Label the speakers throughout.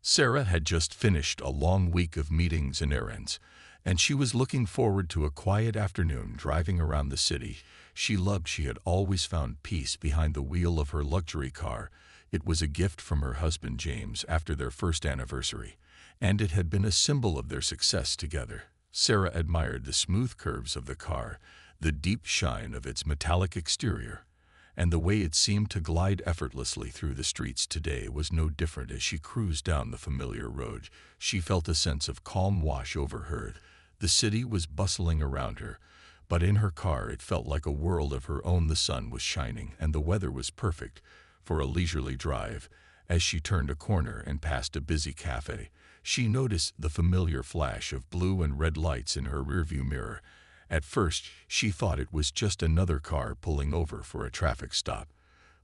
Speaker 1: Sarah had just finished a long week of meetings and errands, and she was looking forward to a quiet afternoon driving around the city. She had always found peace behind the wheel of her luxury car. It was a gift from her husband James after their first anniversary, and it had been a symbol of their success together. Sarah admired the smooth curves of the car, the deep shine of its metallic exterior, and the way it seemed to glide effortlessly through the streets. Today was no different. As she cruised down the familiar road, she felt a sense of calm wash over her. The city was bustling around her, but in her car it felt like a world of her own. The sun was shining, and the weather was perfect for a leisurely drive. As she turned a corner and passed a busy cafe, she noticed the familiar flash of blue and red lights in her rearview mirror. At first, she thought it was just another car pulling over for a traffic stop.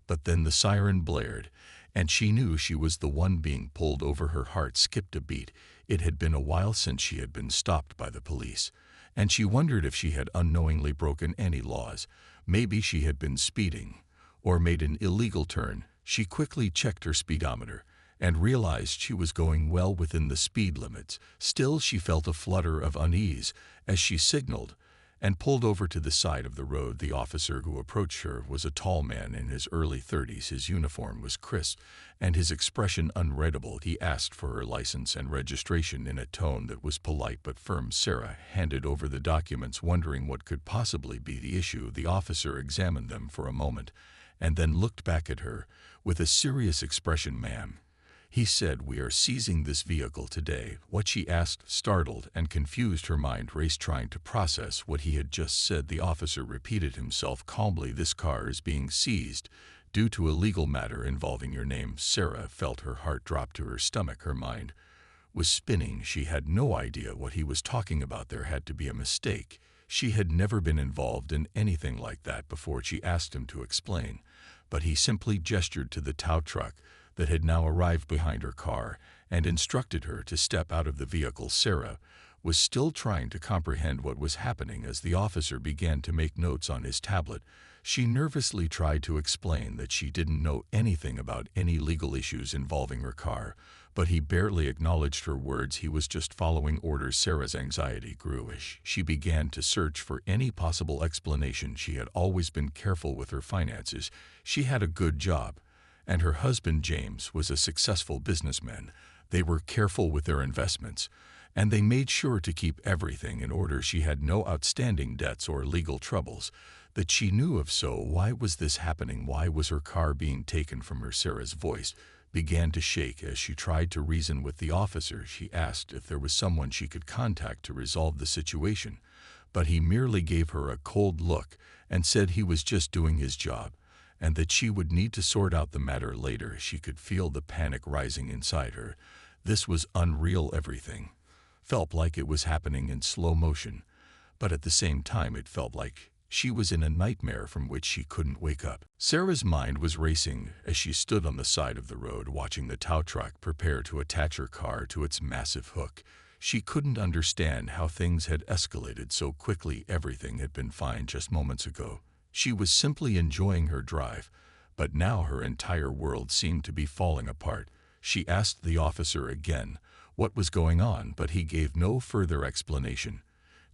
Speaker 1: But then the siren blared, and she knew she was the one being pulled over. Her heart skipped a beat. It had been a while since she had been stopped by the police, and she wondered if she had unknowingly broken any laws. Maybe she had been speeding, or made an illegal turn. She quickly checked her speedometer and realized she was going well within the speed limits. Still, she felt a flutter of unease as she signaled and pulled over to the side of the road. The officer who approached her was a tall man in his early 30s. His uniform was crisp and his expression unreadable. He asked for her license and registration in a tone that was polite but firm. Sarah handed over the documents, wondering what could possibly be the issue. The officer examined them for a moment and then looked back at her with a serious expression. "Ma'am," he said, "we are seizing this vehicle today." What she asked startled and confused. Her mind raced, trying to process what he had just said. The officer repeated himself calmly, "This car is being seized due to a legal matter involving your name." Sarah felt her heart drop to her stomach. Her mind was spinning. She had no idea what he was talking about. There had to be a mistake. She had never been involved in anything like that before. She asked him to explain, but he simply gestured to the tow truck that had now arrived behind her car and instructed her to step out of the vehicle. Sarah was still trying to comprehend what was happening as the officer began to make notes on his tablet. She nervously tried to explain that she didn't know anything about any legal issues involving her car, but he barely acknowledged her words. He was just following orders. Sarah's anxiety grew as she began to search for any possible explanation. She had always been careful with her finances. She had a good job, and her husband James was a successful businessman. They were careful with their investments, and they made sure to keep everything in order. She had no outstanding debts or legal troubles that she knew of. So why was this happening? Why was her car being taken from her? Sarah's voice began to shake as she tried to reason with the officer. She asked if there was someone she could contact to resolve the situation, but he merely gave her a cold look and said he was just doing his job, and that she would need to sort out the matter later. She could feel the panic rising inside her. This was unreal. Everything felt like it was happening in slow motion, but at the same time it felt like she was in a nightmare from which she couldn't wake up. Sarah's mind was racing as she stood on the side of the road watching the tow truck prepare to attach her car to its massive hook. She couldn't understand how things had escalated so quickly. Everything had been fine just moments ago. She was simply enjoying her drive, but now her entire world seemed to be falling apart. She asked the officer again what was going on, but he gave no further explanation,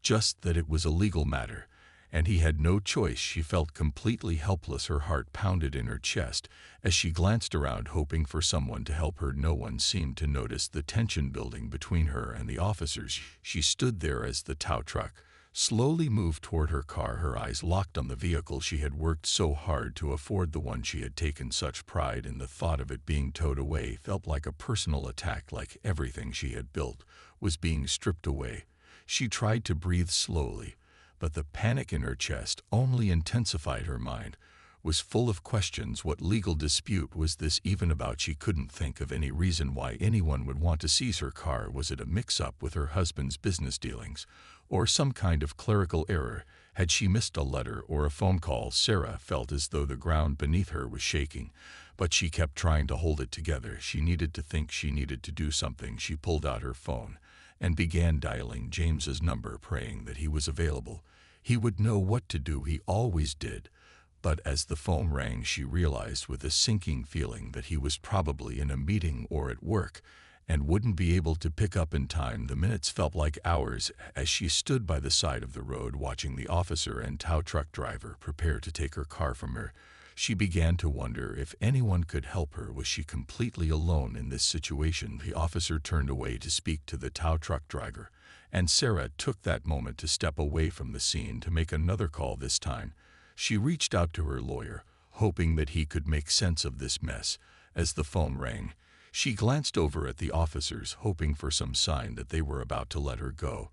Speaker 1: just that it was a legal matter, and he had no choice. She felt completely helpless. Her heart pounded in her chest as she glanced around, hoping for someone to help her. No one seemed to notice the tension building between her and the officers. She stood there as the tow truck slowly moved toward her car, her eyes locked on the vehicle she had worked so hard to afford. The one she had taken such pride in. The thought of it being towed away felt like a personal attack, like everything she had built was being stripped away. She tried to breathe slowly, but the panic in her chest only intensified. Her mind was full of questions. What legal dispute was this even about? She couldn't think of any reason why anyone would want to seize her car. Was it a mix-up with her husband's business dealings, or some kind of clerical error? Had she missed a letter or a phone call? Sarah felt as though the ground beneath her was shaking, but she kept trying to hold it together. She needed to think. She needed to do something. She pulled out her phone and began dialing James's number, praying that he was available. He would know what to do. He always did. But as the phone rang, she realized with a sinking feeling that he was probably in a meeting or at work, and wouldn't be able to pick up in time. The minutes felt like hours as she stood by the side of the road watching the officer and tow truck driver prepare to take her car from her. She began to wonder if anyone could help her. Was she completely alone in this situation? The officer turned away to speak to the tow truck driver, and Sarah took that moment to step away from the scene to make another call. This time, she reached out to her lawyer, hoping that he could make sense of this mess. As the phone rang, she glanced over at the officers, hoping for some sign that they were about to let her go.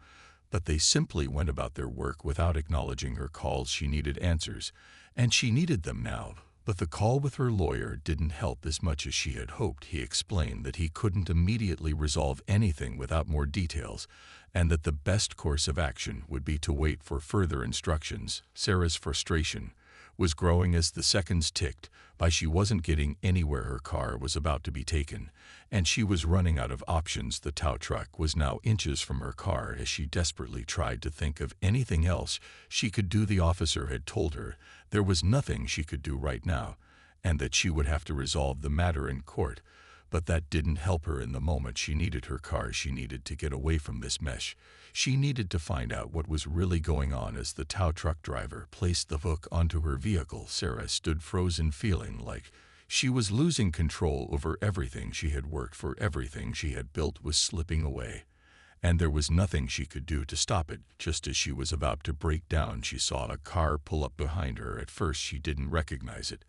Speaker 1: But they simply went about their work without acknowledging her calls. She needed answers, and she needed them now. But the call with her lawyer didn't help as much as she had hoped. He explained that he couldn't immediately resolve anything without more details, and that the best course of action would be to wait for further instructions. Sarah's frustration was growing as the seconds ticked by. She wasn't getting anywhere. Her car was about to be taken, and she was running out of options. The tow truck was now inches from her car as she desperately tried to think of anything else she could do. The officer had told her there was nothing she could do right now, and that she would have to resolve the matter in court. But that didn't help her in the moment. She needed her car. She needed to get away from this mess. She needed to find out what was really going on. As the tow truck driver placed the hook onto her vehicle, Sarah stood frozen, feeling like she was losing control over everything she had worked for. Everything she had built was slipping away, and there was nothing she could do to stop it. Just as she was about to break down, she saw a car pull up behind her. At first, she didn't recognize it,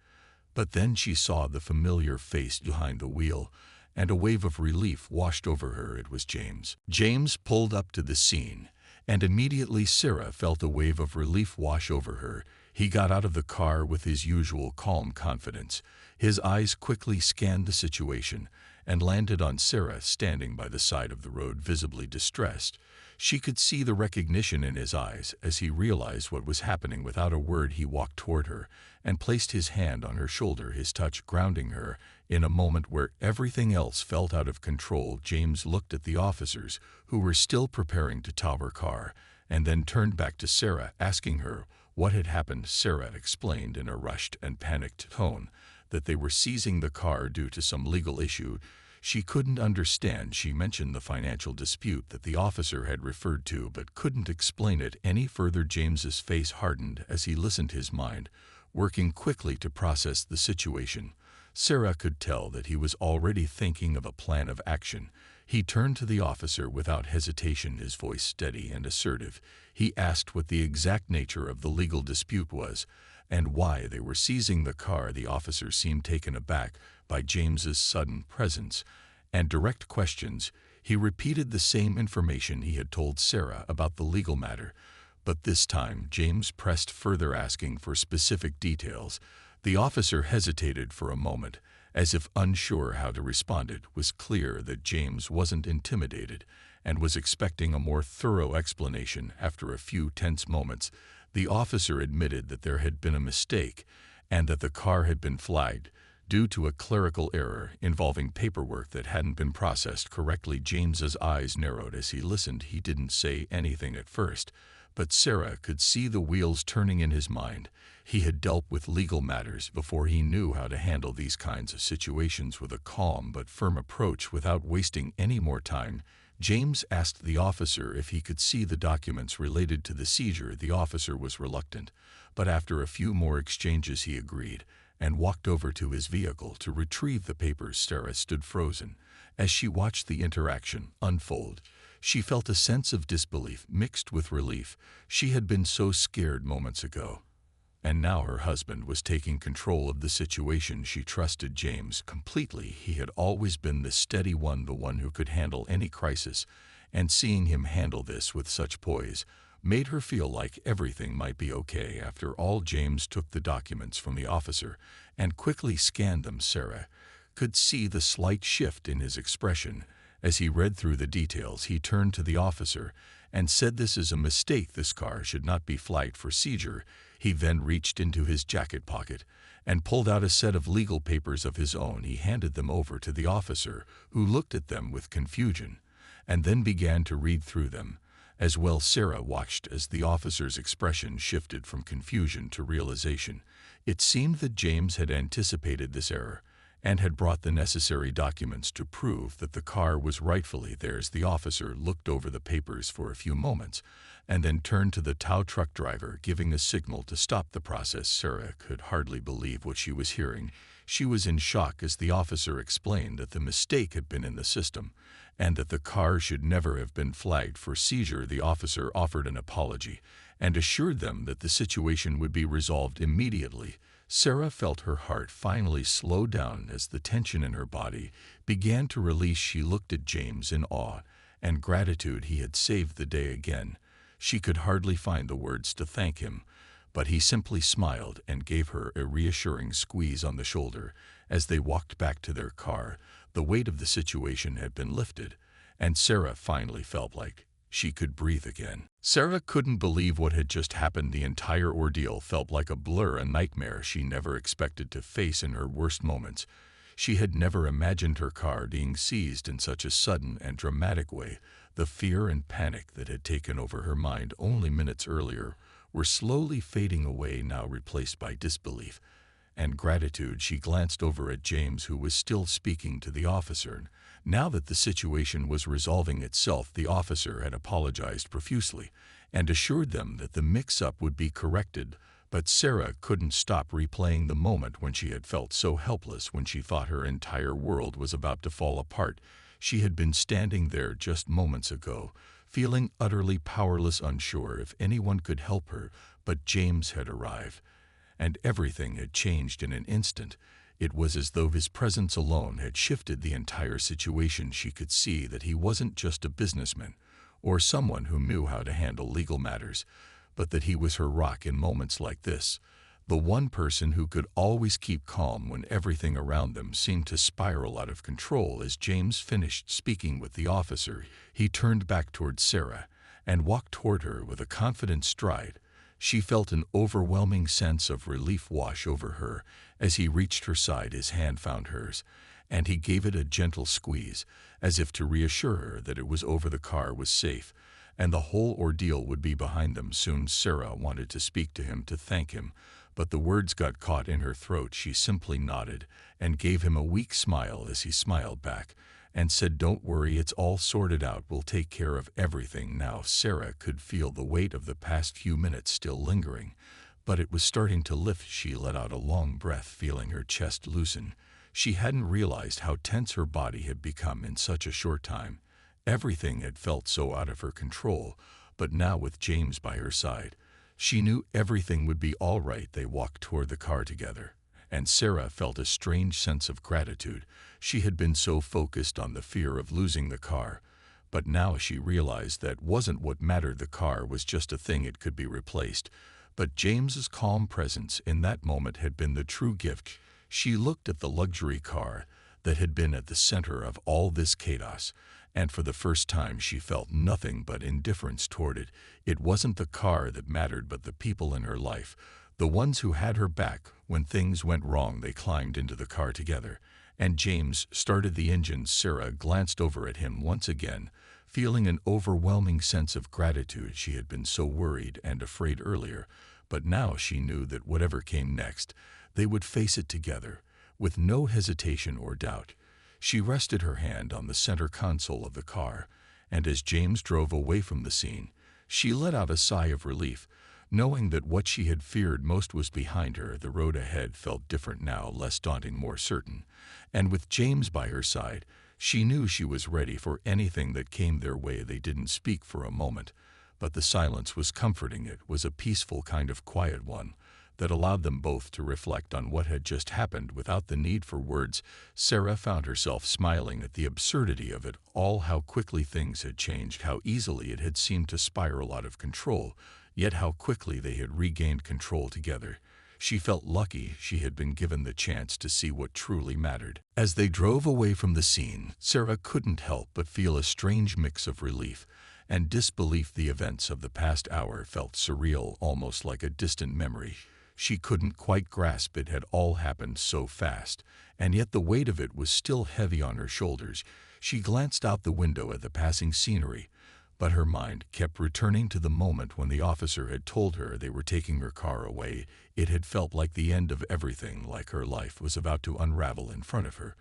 Speaker 1: but then she saw the familiar face behind the wheel, and a wave of relief washed over her. It was James. James pulled up to the scene, and immediately Sarah felt a wave of relief wash over her. He got out of the car with his usual calm confidence. His eyes quickly scanned the situation and landed on Sarah, standing by the side of the road, visibly distressed. She could see the recognition in his eyes as he realized what was happening. Without a word, he walked toward her and placed his hand on her shoulder, his touch grounding her. In a moment where everything else felt out of control, James looked at the officers, who were still preparing to tow her car, and then turned back to Sarah, asking her what had happened. Sarah explained in a rushed and panicked tone that they were seizing the car due to some legal issue she couldn't understand. She mentioned the financial dispute that the officer had referred to, but couldn't explain it any further. James's face hardened as he listened, his mind working quickly to process the situation. Sarah could tell that he was already thinking of a plan of action. He turned to the officer without hesitation, his voice steady and assertive. He asked what the exact nature of the legal dispute was, and why they were seizing the car. The officer seemed taken aback by James's sudden presence and direct questions. He repeated the same information he had told Sarah about the legal matter, but this time James pressed further, asking for specific details. The officer hesitated for a moment, as if unsure how to respond. It was clear that James wasn't intimidated and was expecting a more thorough explanation. After a few tense moments, the officer admitted that there had been a mistake and that the car had been flagged due to a clerical error involving paperwork that hadn't been processed correctly. James's eyes narrowed as he listened. He didn't say anything at first, but Sarah could see the wheels turning in his mind. He had dealt with legal matters before. He knew how to handle these kinds of situations with a calm but firm approach. Without wasting any more time, James asked the officer if he could see the documents related to the seizure. The officer was reluctant, but after a few more exchanges he agreed and walked over to his vehicle to retrieve the papers. Sarah stood frozen as she watched the interaction unfold. She felt a sense of disbelief mixed with relief. She had been so scared moments ago, and now her husband was taking control of the situation. She trusted James completely. He had always been the steady one, the one who could handle any crisis, and seeing him handle this with such poise made her feel like everything might be okay. After all, James took the documents from the officer and quickly scanned them. Sarah could see the slight shift in his expression as he read through the details. He turned to the officer and said, "This is a mistake. This car should not be flagged for seizure." He then reached into his jacket pocket and pulled out a set of legal papers of his own. He handed them over to the officer, who looked at them with confusion and then began to read through them. As well, Sarah watched as the officer's expression shifted from confusion to realization. It seemed that James had anticipated this error and had brought the necessary documents to prove that the car was rightfully theirs. The officer looked over the papers for a few moments and then turned to the tow truck driver, giving a signal to stop the process. Sarah could hardly believe what she was hearing. She was in shock as the officer explained that the mistake had been in the system and that the car should never have been flagged for seizure. The officer offered an apology and assured them that the situation would be resolved immediately. Sarah felt her heart finally slow down as the tension in her body began to release. She looked at James in awe and gratitude. He had saved the day again. She could hardly find the words to thank him, but he simply smiled and gave her a reassuring squeeze on the shoulder. As they walked back to their car, the weight of the situation had been lifted, and Sarah finally felt like she could breathe again. Sarah couldn't believe what had just happened. The entire ordeal felt like a blur, a nightmare she never expected to face in her worst moments. She had never imagined her car being seized in such a sudden and dramatic way. The fear and panic that had taken over her mind only minutes earlier were slowly fading away, now replaced by disbelief and gratitude. She glanced over at James, who was still speaking to the officer. Now that the situation was resolving itself, the officer had apologized profusely and assured them that the mix-up would be corrected. But Sarah couldn't stop replaying the moment when she had felt so helpless, when she thought her entire world was about to fall apart. She had been standing there just moments ago, feeling utterly powerless, unsure if anyone could help her. But James had arrived, and everything had changed in an instant. It was as though his presence alone had shifted the entire situation. She could see that he wasn't just a businessman or someone who knew how to handle legal matters, but that he was her rock in moments like this, the one person who could always keep calm when everything around them seemed to spiral out of control. As James finished speaking with the officer, he turned back toward Sarah and walked toward her with a confident stride. She felt an overwhelming sense of relief wash over her as he reached her side. His hand found hers, and he gave it a gentle squeeze, as if to reassure her that it was over. The car was safe, and the whole ordeal would be behind them soon. Sarah wanted to speak to him, to thank him, but the words got caught in her throat. She simply nodded and gave him a weak smile as he smiled back and said, "Don't worry, it's all sorted out. We'll take care of everything now." Sarah could feel the weight of the past few minutes still lingering, but it was starting to lift. She let out a long breath, feeling her chest loosen. She hadn't realized how tense her body had become in such a short time. Everything had felt so out of her control, but now with James by her side, she knew everything would be all right. They walked toward the car together, and Sarah felt a strange sense of gratitude. She had been so focused on the fear of losing the car, but now she realized that wasn't what mattered. The car was just a thing, it could be replaced. But James's calm presence in that moment had been the true gift. She looked at the luxury car that had been at the center of all this chaos, and for the first time she felt nothing but indifference toward it. It wasn't the car that mattered, but the people in her life, the ones who had her back when things went wrong. They climbed into the car together, and James started the engine. Sarah glanced over at him once again, feeling an overwhelming sense of gratitude. She had been so worried and afraid earlier, but now she knew that whatever came next, they would face it together, with no hesitation or doubt. She rested her hand on the center console of the car, and as James drove away from the scene, she let out a sigh of relief, knowing that what she had feared most was behind her. The road ahead felt different now, less daunting, more certain, and with James by her side, she knew she was ready for anything that came their way. They didn't speak for a moment, but the silence was comforting. It was a peaceful kind of quiet one that allowed them both to reflect on what had just happened without the need for words. Sarah found herself smiling at the absurdity of it all, how quickly things had changed, how easily it had seemed to spiral out of control, yet how quickly they had regained control together. She felt lucky she had been given the chance to see what truly mattered. As they drove away from the scene, Sarah couldn't help but feel a strange mix of relief and disbelief. The events of the past hour felt surreal, almost like a distant memory. She couldn't quite grasp it had all happened so fast, and yet the weight of it was still heavy on her shoulders. She glanced out the window at the passing scenery, But her mind kept returning to the moment when the officer had told her they were taking her car away. It had felt like the end of everything, like her life was about to unravel in front of her.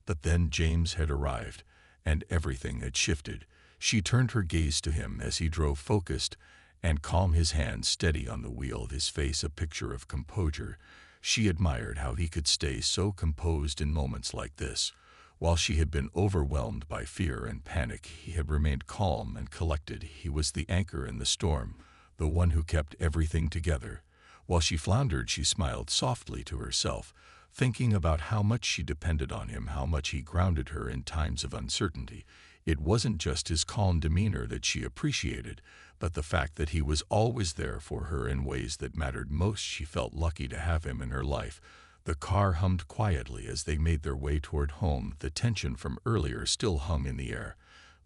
Speaker 1: But then James had arrived, and everything had shifted. She turned her gaze to him as he drove, focused and calm, his hand steady on the wheel, his face a picture of composure. She admired how he could stay so composed in moments like this. While she had been overwhelmed by fear and panic, he had remained calm and collected. He was the anchor in the storm, the one who kept everything together. While she floundered, she smiled softly to herself, thinking about how much she depended on him, how much he grounded her in times of uncertainty. It wasn't just his calm demeanor that she appreciated, but the fact that he was always there for her in ways that mattered most. She felt lucky to have him in her life. The car hummed quietly as they made their way toward home. The tension from earlier still hung in the air,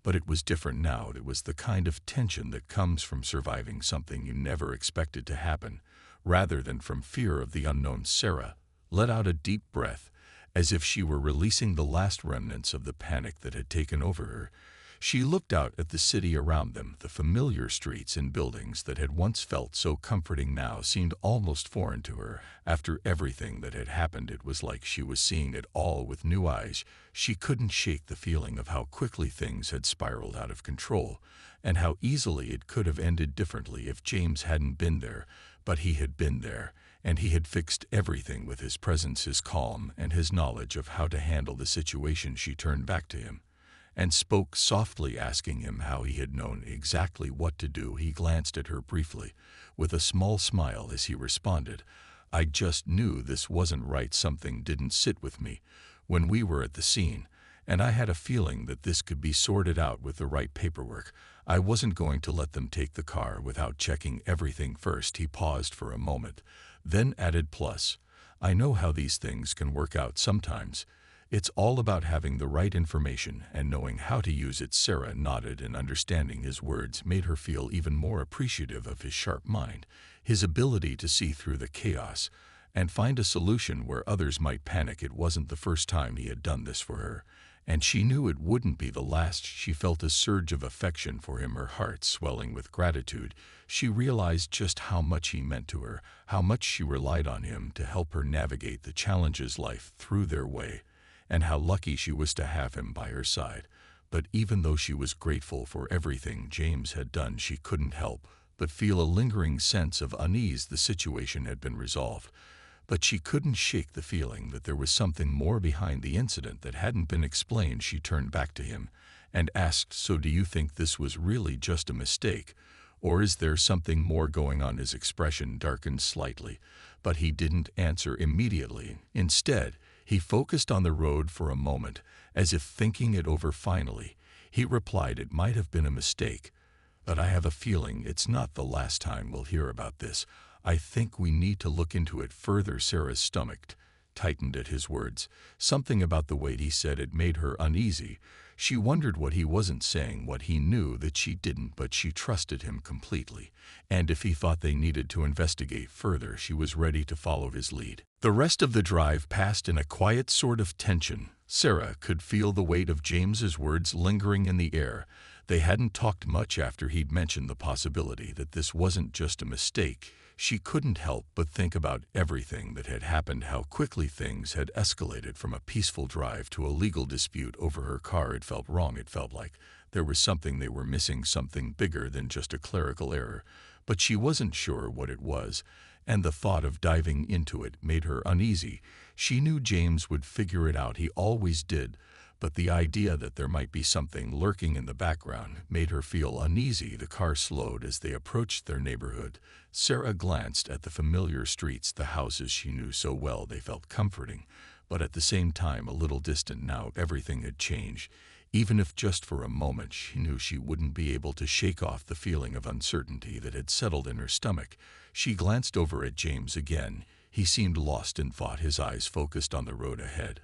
Speaker 1: but it was different now. It was the kind of tension that comes from surviving something you never expected to happen, rather than from fear of the unknown. Sarah let out a deep breath, as if she were releasing the last remnants of the panic that had taken over her. She looked out at the city around them. The familiar streets and buildings that had once felt so comforting now seemed almost foreign to her. After everything that had happened, it was like she was seeing it all with new eyes. She couldn't shake the feeling of how quickly things had spiraled out of control, and how easily it could have ended differently if James hadn't been there. But he had been there, and he had fixed everything with his presence, his calm, and his knowledge of how to handle the situation. She turned back to him and spoke softly, asking him how he had known exactly what to do. He glanced at her briefly, with a small smile as he responded, "I just knew this wasn't right. Something didn't sit with me when we were at the scene, and I had a feeling that this could be sorted out with the right paperwork. I wasn't going to let them take the car without checking everything first." He paused for a moment, then added, "Plus, I know how these things can work out sometimes. It's all about having the right information and knowing how to use it." Sarah nodded, and understanding his words made her feel even more appreciative of his sharp mind, his ability to see through the chaos and find a solution where others might panic. It wasn't the first time he had done this for her, and she knew it wouldn't be the last. She felt a surge of affection for him, her heart swelling with gratitude. She realized just how much he meant to her, how much she relied on him to help her navigate the challenges life threw their way, and how lucky she was to have him by her side. But even though she was grateful for everything James had done, she couldn't help but feel a lingering sense of unease. The situation had been resolved, but she couldn't shake the feeling that there was something more behind the incident that hadn't been explained. She turned back to him and asked, "So do you think this was really just a mistake, or is there something more going on?" His expression darkened slightly, but he didn't answer immediately. Instead, he focused on the road for a moment, as if thinking it over. Finally, he replied, "It might have been a mistake, but I have a feeling it's not the last time we'll hear about this. I think we need to look into it further." Sarah's stomach tightened at his words. Something about the way he said it made her uneasy. She wondered what he wasn't saying, what he knew that she didn't, but she trusted him completely. And if he thought they needed to investigate further, she was ready to follow his lead. The rest of the drive passed in a quiet sort of tension. Sarah could feel the weight of James's words lingering in the air. They hadn't talked much after he'd mentioned the possibility that this wasn't just a mistake. She couldn't help but think about everything that had happened, how quickly things had escalated from a peaceful drive to a legal dispute over her car. It felt wrong. It felt like there was something they were missing, something bigger than just a clerical error. But she wasn't sure what it was, and the thought of diving into it made her uneasy. She knew James would figure it out. He always did. But the idea that there might be something lurking in the background made her feel uneasy. The car slowed as they approached their neighborhood. Sarah glanced at the familiar streets, the houses she knew so well. They felt comforting, but at the same time a little distant now. Everything had changed. Even if just for a moment, she knew she wouldn't be able to shake off the feeling of uncertainty that had settled in her stomach. She glanced over at James again. He seemed lost in thought, his eyes focused on the road ahead,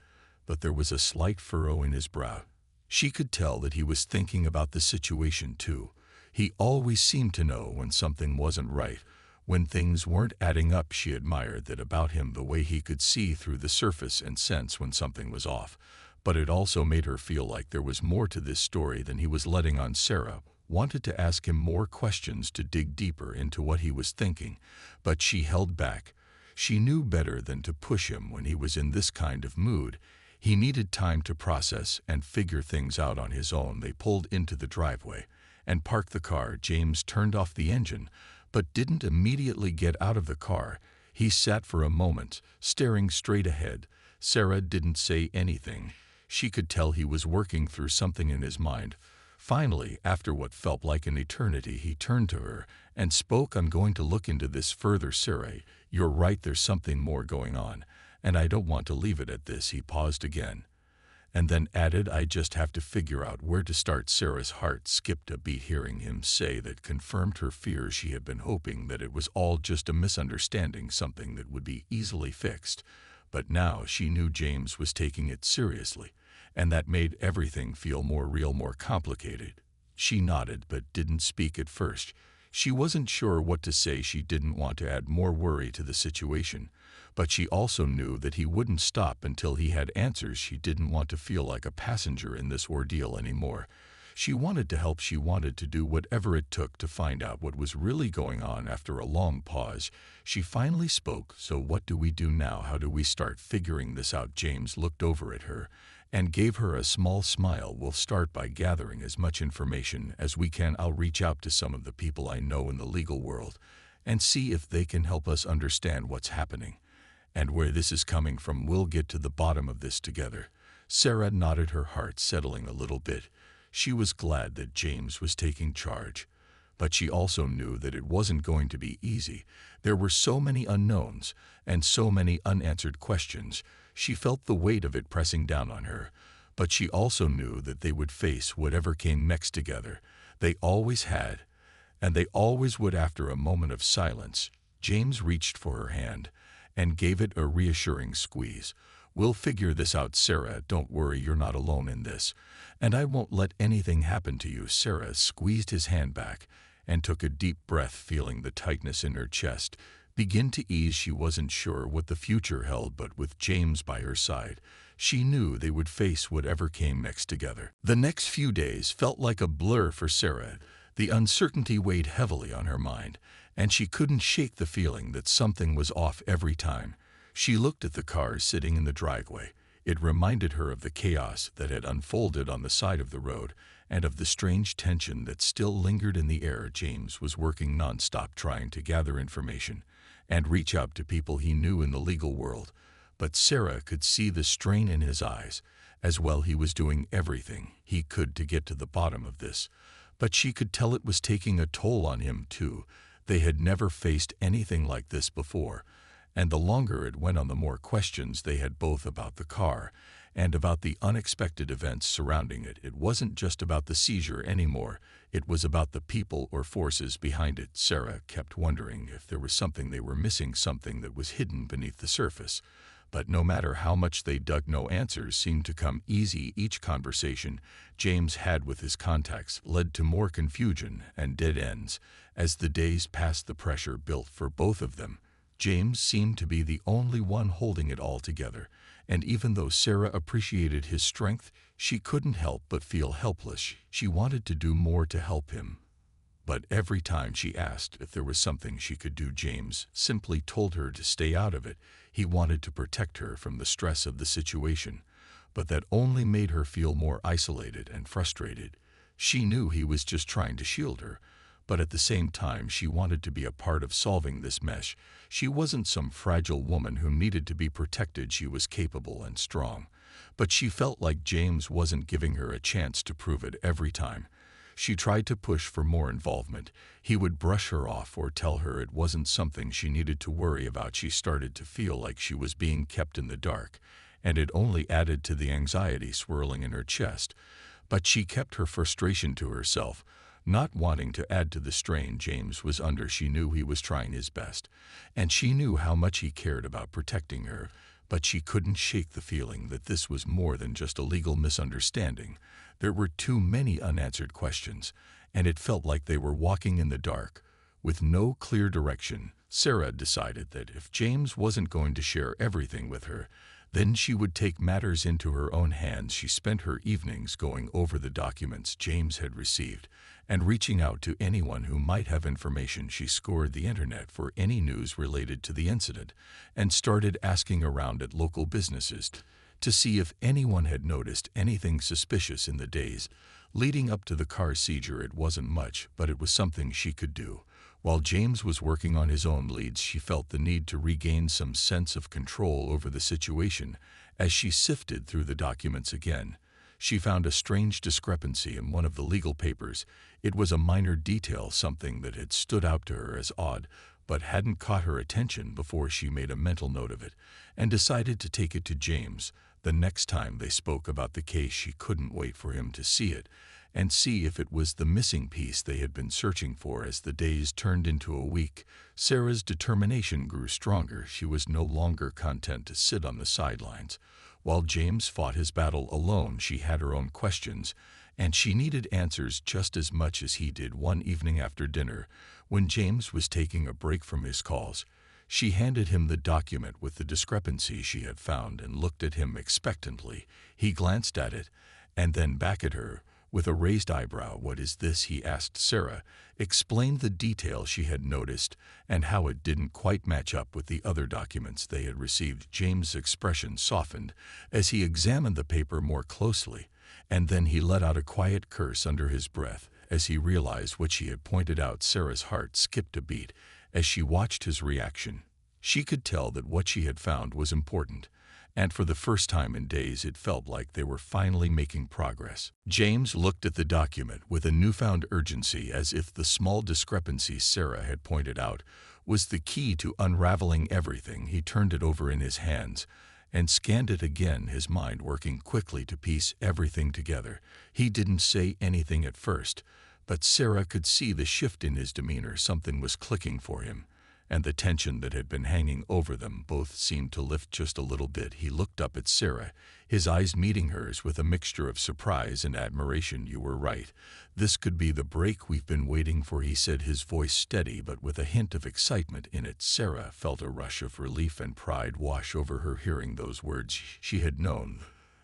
Speaker 1: but there was a slight furrow in his brow. She could tell that he was thinking about the situation too. He always seemed to know when something wasn't right, when things weren't adding up. She admired that about him, the way he could see through the surface and sense when something was off. But it also made her feel like there was more to this story than he was letting on. Sarah wanted to ask him more questions to dig deeper into what he was thinking, but she held back. She knew better than to push him when he was in this kind of mood. He needed time to process and figure things out on his own. They pulled into the driveway and parked the car. James turned off the engine, but didn't immediately get out of the car. He sat for a moment, staring straight ahead. Sarah didn't say anything. She could tell he was working through something in his mind. Finally, after what felt like an eternity, he turned to her and spoke. "I'm going to look into this further, Sarah. You're right, there's something more going on, and I don't want to leave it at this." He paused again, and then added, "I just have to figure out where to start." Sarah's heart skipped a beat hearing him say that. Confirmed her fears. She had been hoping that it was all just a misunderstanding, something that would be easily fixed. But now she knew James was taking it seriously, and that made everything feel more real, more complicated. She nodded but didn't speak at first. She wasn't sure what to say. She didn't want to add more worry to the situation, but she also knew that he wouldn't stop until he had answers. She didn't want to feel like a passenger in this ordeal anymore. She wanted to help. She wanted to do whatever it took to find out what was really going on. After a long pause, she finally spoke. "So what do we do now? How do we start figuring this out?" James looked over at her and gave her a small smile. "We'll start by gathering as much information as we can. I'll reach out to some of the people I know in the legal world and see if they can help us understand what's happening and where this is coming from. We'll get to the bottom of this together." Sarah nodded, her heart settling a little bit. She was glad that James was taking charge, but she also knew that it wasn't going to be easy. There were so many unknowns and so many unanswered questions. She felt the weight of it pressing down on her, but she also knew that they would face whatever came next together. They always had, and they always would. After a moment of silence, James reached for her hand and gave it a reassuring squeeze. "We'll figure this out, Sarah. Don't worry, you're not alone in this, and I won't let anything happen to you." Sarah squeezed his hand back and took a deep breath, feeling the tightness in her chest begin to ease. She wasn't sure what the future held, but with James by her side, she knew they would face whatever came next together. The next few days felt like a blur for Sarah. The uncertainty weighed heavily on her mind, and she couldn't shake the feeling that something was off every time she looked at the car sitting in the driveway. It reminded her of the chaos that had unfolded on the side of the road and of the strange tension that still lingered in the air. James was working nonstop, trying to gather information and reach out to people he knew in the legal world, but Sarah could see the strain in his eyes. As well, he was doing everything he could to get to the bottom of this, but she could tell it was taking a toll on him too. They had never faced anything like this before, and the longer it went on, the more questions they had, both about the car and about the unexpected events surrounding it. It wasn't just about the seizure anymore. It was about the people or forces behind it. Sarah kept wondering if there was something they were missing, something that was hidden beneath the surface. But no matter how much they dug, no answers seemed to come easy. Each conversation James had with his contacts led to more confusion and dead ends. As the days passed, the pressure built for both of them. James seemed to be the only one holding it all together, and even though Sarah appreciated his strength, she couldn't help but feel helpless. She wanted to do more to help him, but every time she asked if there was something she could do, James simply told her to stay out of it. He wanted to protect her from the stress of the situation, but that only made her feel more isolated and frustrated. She knew he was just trying to shield her, but at the same time she wanted to be a part of solving this mess. She wasn't some fragile woman who needed to be protected. She was capable and strong, but she felt like James wasn't giving her a chance to prove it. Every time she tried to push for more involvement, he would brush her off or tell her it wasn't something she needed to worry about. She started to feel like she was being kept in the dark, and it only added to the anxiety swirling in her chest. But she kept her frustration to herself, not wanting to add to the strain James was under. She knew he was trying his best, and she knew how much he cared about protecting her, but she couldn't shake the feeling that this was more than just a legal misunderstanding. There were too many unanswered questions, and it felt like they were walking in the dark, with no clear direction. Sarah decided that if James wasn't going to share everything with her, Then she would take matters into her own hands. She spent her evenings going over the documents James had received and reaching out to anyone who might have information. She scoured the internet for any news related to the incident and started asking around at local businesses to see if anyone had noticed anything suspicious in the days leading up to the car seizure. It wasn't much, but it was something she could do. While James was working on his own leads, she felt the need to regain some sense of control over the situation. As she sifted through the documents again, she found a strange discrepancy in one of the legal papers. It was a minor detail, something that had stood out to her as odd, but hadn't caught her attention before. She made a mental note of it and decided to take it to James. The next time they spoke about the case, she couldn't wait for him to see it and see if it was the missing piece they had been searching for. As the days turned into a week, Sarah's determination grew stronger. She was no longer content to sit on the sidelines while James fought his battle alone. She had her own questions, and she needed answers just as much as he did. One evening after dinner, when James was taking a break from his calls, she handed him the document with the discrepancy she had found and looked at him expectantly. He glanced at it and then back at her with a raised eyebrow. "What is this?" he asked. Sarah explained the detail she had noticed and how it didn't quite match up with the other documents they had received. James' expression softened as he examined the paper more closely, and then he let out a quiet curse under his breath as he realized what she had pointed out. Sarah's heart skipped a beat as she watched his reaction. She could tell that what she had found was important, and for the first time in days it felt like they were finally making progress. James looked at the document with a newfound urgency, as if the small discrepancy Sarah had pointed out was the key to unraveling everything. He turned it over in his hands and scanned it again, his mind working quickly to piece everything together. He didn't say anything at first, but Sarah could see the shift in his demeanor. Something was clicking for him, and the tension that had been hanging over them both seemed to lift just a little bit. He looked up at Sarah, his eyes meeting hers with a mixture of surprise and admiration. "You were right. This could be the break we've been waiting for," he said, his voice steady but with a hint of excitement in it. Sarah felt a rush of relief and pride wash over her hearing those words. She had known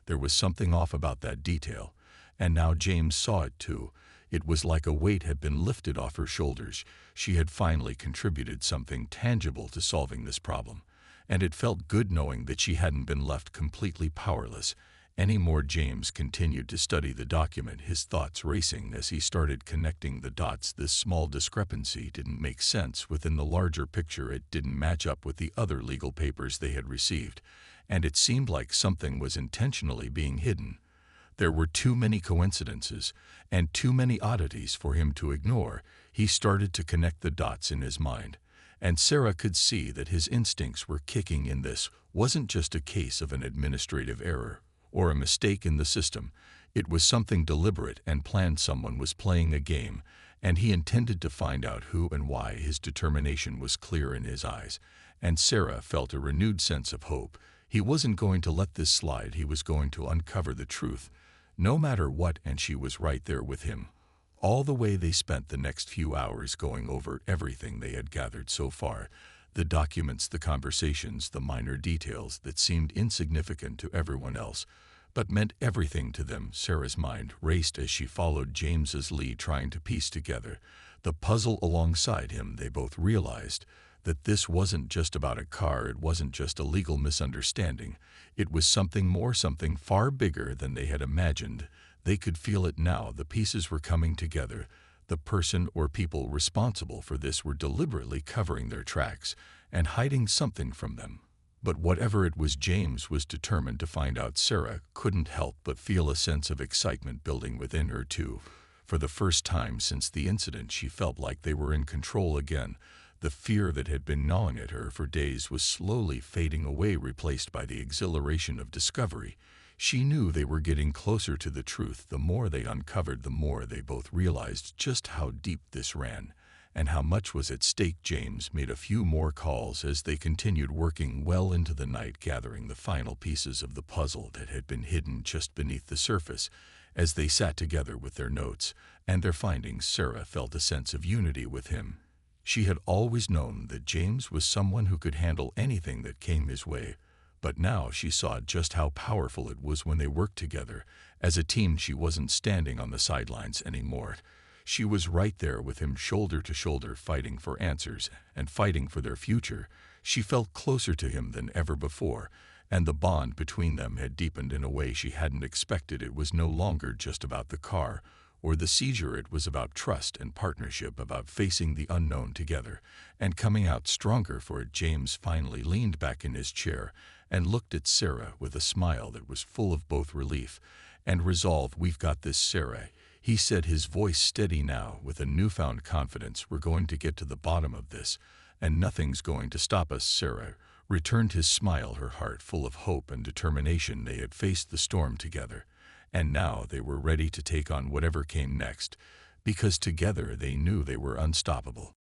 Speaker 1: there was something off about that detail, and now James saw it too. It was like a weight had been lifted off her shoulders. She had finally contributed something tangible to solving this problem, and it felt good knowing that she hadn't been left completely powerless anymore. James continued to study the document, his thoughts racing as he started connecting the dots. This small discrepancy didn't make sense within the larger picture. It didn't match up with the other legal papers they had received, and it seemed like something was intentionally being hidden. There were too many coincidences and too many oddities for him to ignore. He started to connect the dots in his mind, and Sarah could see that his instincts were kicking in. This wasn't just a case of an administrative error or a mistake in the system. It was something deliberate and planned. Someone was playing a game, and he intended to find out who and why. His determination was clear in his eyes, and Sarah felt a renewed sense of hope. He wasn't going to let this slide. He was going to uncover the truth, no matter what, and she was right there with him. All the way they spent the next few hours going over everything they had gathered so far, the documents, the conversations, the minor details that seemed insignificant to everyone else, but meant everything to them. Sarah's mind raced as she followed James's lead, trying to piece together the puzzle alongside him. They both realized that this wasn't just about a car. It wasn't just a legal misunderstanding. It was something more, something far bigger than they had imagined. They could feel it now. The pieces were coming together. The person or people responsible for this were deliberately covering their tracks and hiding something from them. But whatever it was, James was determined to find out. Sarah couldn't help but feel a sense of excitement building within her too. For the first time since the incident, she felt like they were in control again. The fear that had been gnawing at her for days was slowly fading away, replaced by the exhilaration of discovery. She knew they were getting closer to the truth. The more they uncovered, the more they both realized just how deep this ran and how much was at stake. James made a few more calls as they continued working well into the night, gathering the final pieces of the puzzle that had been hidden just beneath the surface. As they sat together with their notes and their findings, Sarah felt a sense of unity with him. She had always known that James was someone who could handle anything that came his way, But now she saw just how powerful it was when they worked together. As a team, she wasn't standing on the sidelines anymore. She was right there with him, shoulder to shoulder, fighting for answers and fighting for their future. She felt closer to him than ever before, and the bond between them had deepened in a way she hadn't expected. It was no longer just about the car or the seizure. It was about trust and partnership, about facing the unknown together and coming out stronger for it. James finally leaned back in his chair and looked at Sarah with a smile that was full of both relief and resolve. "We've got this, Sarah," he said, his voice steady now with a newfound confidence. "We're going to get to the bottom of this, and nothing's going to stop us." Sarah returned his smile, her heart full of hope and determination. They had faced the storm together, and now they were ready to take on whatever came next, because together they knew they were unstoppable.